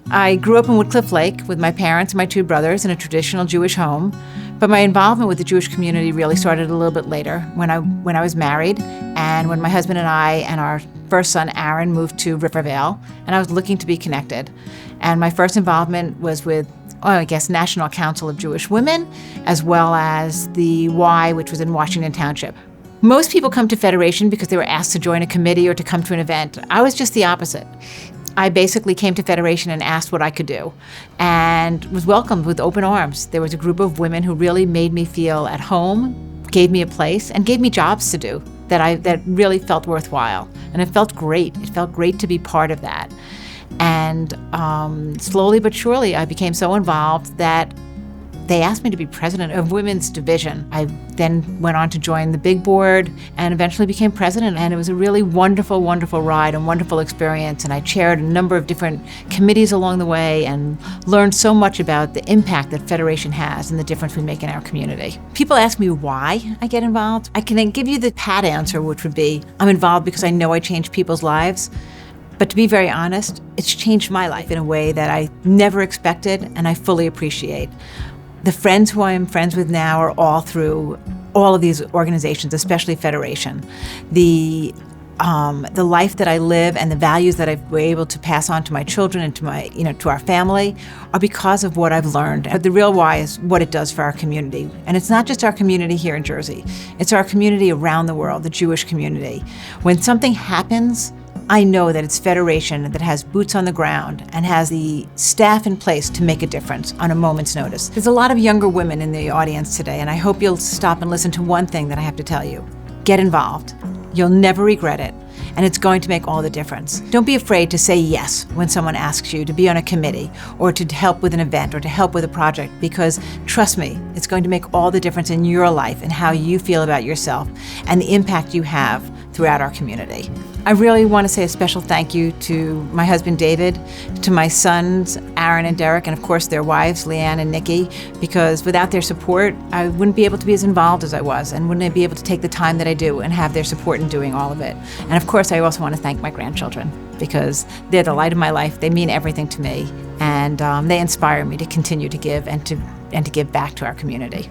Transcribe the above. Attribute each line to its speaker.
Speaker 1: I grew up in Woodcliff Lake with my parents and my two brothers in a traditional Jewish home, but my involvement with the Jewish community really started a little bit later when I was married and when my husband and I and our first son, Aaron, moved to Rivervale, and I was looking to be connected. And my first involvement was with, National Council of Jewish Women, as well as the Y, which was in Washington Township. Most people come to Federation because they were asked to join a committee or to come to an event. I was just the opposite. I basically came to Federation and asked what I could do and was welcomed with open arms. There was a group of women who really made me feel at home, gave me a place, and gave me jobs to do that really felt worthwhile. And it felt great. It felt great to be part of that. And slowly but surely, I became so involved that they asked me to be president of Women's Division. I then went on to join the big board and eventually became president. And it was a really wonderful, wonderful ride and wonderful experience. And I chaired a number of different committees along the way and learned so much about the impact that Federation has and the difference we make in our community. People ask me why I get involved. I can give you the pat answer, which would be, I'm involved because I know I change people's lives. But to be very honest, it's changed my life in a way that I never expected and I fully appreciate. The friends who I am friends with now are all through all of these organizations, especially Federation. The life that I live and the values that I've been able to pass on to my children and to our family are because of what I've learned. But the real why is what it does for our community. And it's not just our community here in Jersey. It's our community around the world, the Jewish community. When something happens, I know that it's Federation that has boots on the ground and has the staff in place to make a difference on a moment's notice. There's a lot of younger women in the audience today, and I hope you'll stop and listen to one thing that I have to tell you. Get involved. You'll never regret it, and it's going to make all the difference. Don't be afraid to say yes when someone asks you to be on a committee or to help with an event or to help with a project, because trust me, it's going to make all the difference in your life and how you feel about yourself and the impact you have throughout our community. I really want to say a special thank you to my husband, David, to my sons, Aaron and Derek, and of course their wives, Leanne and Nikki, because without their support, I wouldn't be able to be as involved as I was and wouldn't be able to take the time that I do and have their support in doing all of it. And of course, I also want to thank my grandchildren because they're the light of my life. They mean everything to me, and they inspire me to continue to give and to give back to our community.